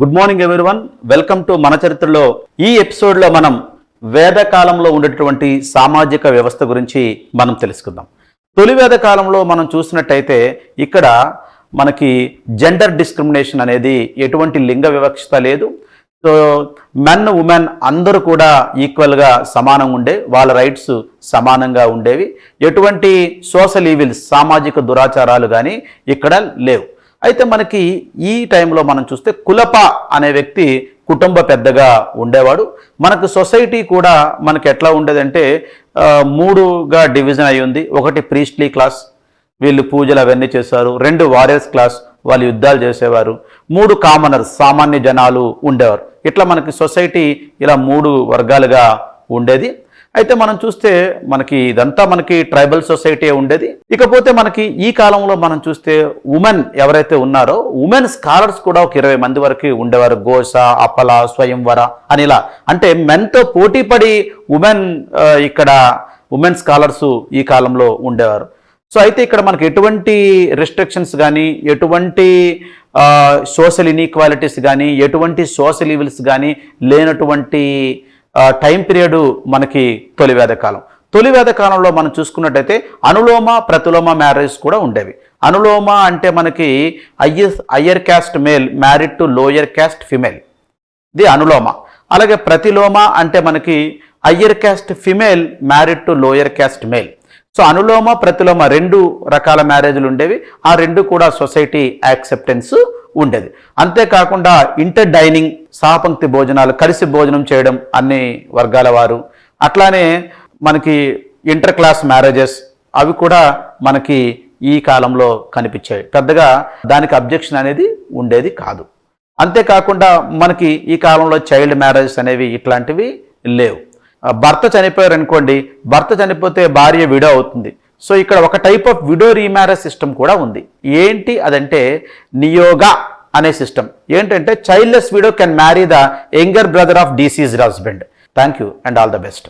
Good morning everyone, welcome to మన చరిత్రలో. ఈ ఎపిసోడ్లో మనం వేద కాలంలో ఉండేటువంటి సామాజిక వ్యవస్థ గురించి మనం తెలుసుకుందాం. తొలి వేద కాలంలో మనం చూసినట్టయితే ఇక్కడ మనకి జెండర్ డిస్క్రిమినేషన్ అనేది ఎటువంటి లింగ వివక్షత లేదు. సో మెన్ ఉమెన్ అందరూ కూడా ఈక్వల్గా సమానంగా ఉండే, వాళ్ళ రైట్స్ సమానంగా ఉండేవి. ఎటువంటి సోషల్ ఈవిల్స్, సామాజిక దురాచారాలు కానీ ఇక్కడ లేవు. అయితే మనకి ఈ టైంలో మనం చూస్తే కులప అనే వ్యక్తి కుటుంబ పెద్దగా ఉండేవాడు. మనకు సొసైటీ కూడా మనకి ఎట్లా ఉండేదంటే మూడుగా డివిజన్ అయి ఉంది. ఒకటి ప్రీస్ట్లీ క్లాస్, వీళ్ళు పూజలు అవన్నీ చేశారు. 2 వారియర్స్ క్లాస్, వాళ్ళు యుద్ధాలు చేసేవారు. 3 కామనర్స్, సామాన్య జనాలు ఉండేవారు. ఇట్లా మనకి సొసైటీ ఇలా 3 వర్గాలుగా ఉండేది. అయితే మనం చూస్తే మనకి ఇదంతా మనకి ట్రైబల్ సొసైటీ ఉండేది. ఇకపోతే మనకి ఈ కాలంలో మనం చూస్తే ఉమెన్ ఎవరైతే ఉన్నారో ఉమెన్ స్కాలర్స్ కూడా ఒక 20 మంది వరకు ఉండేవారు. ఘోష, అప్పల, స్వయంవర అని ఇలా, అంటే మెన్తో పోటీపడి ఇక్కడ ఉమెన్ స్కాలర్స్ ఈ కాలంలో ఉండేవారు. సో అయితే ఇక్కడ మనకి ఎటువంటి రెస్ట్రిక్షన్స్ కానీ, ఎటువంటి సోషల్ ఇన్ఈక్వాలిటీస్ కానీ, ఎటువంటి సోషల్ ఈవిల్స్ కానీ లేనటువంటి టైం పీరియడ్ మనకి తొలి వేద కాలం. తొలి వేద కాలంలో మనం చూసుకున్నట్టయితే అనులోమ ప్రతిలోమ మ్యారేజ్ కూడా ఉండేవి. అనులోమ అంటే మనకి higher caste male married to lower caste female, ఇది అనులోమ. అలాగే ప్రతిలోమ అంటే మనకి higher caste female married to lower caste male. So anulom Pratiloma 2 రకాల మ్యారేజ్లు ఉండేవి. ఆ 2 కూడా సొసైటీ యాక్సెప్టెన్స్ ఉండేది. అంతేకాకుండా ఇంటర్ డైనింగ్, సహపంక్తి భోజనాలు, కలిసి భోజనం చేయడం అన్ని వర్గాల వారు. అట్లానే మనకి ఇంటర్ క్లాస్ మ్యారేజెస్ అవి కూడా మనకి ఈ కాలంలో కనిపించాయి. పెద్దగా దానికి అబ్జెక్షన్ అనేది ఉండేది కాదు. అంతేకాకుండా మనకి ఈ కాలంలో చైల్డ్ మ్యారేజెస్ అనేవి ఇట్లాంటివి లేవు. భర్త చనిపోయారు అనుకోండి, భర్త చనిపోతే భార్య విడో అవుతుంది. సో ఇక్కడ ఒక type of widow remarriage system కూడా ఉంది. ఏంటి అదంటే నియోగా అనే సిస్టమ్. ఏంటంటే childless widow can marry the younger brother of deceased husband. Thank you and all the best.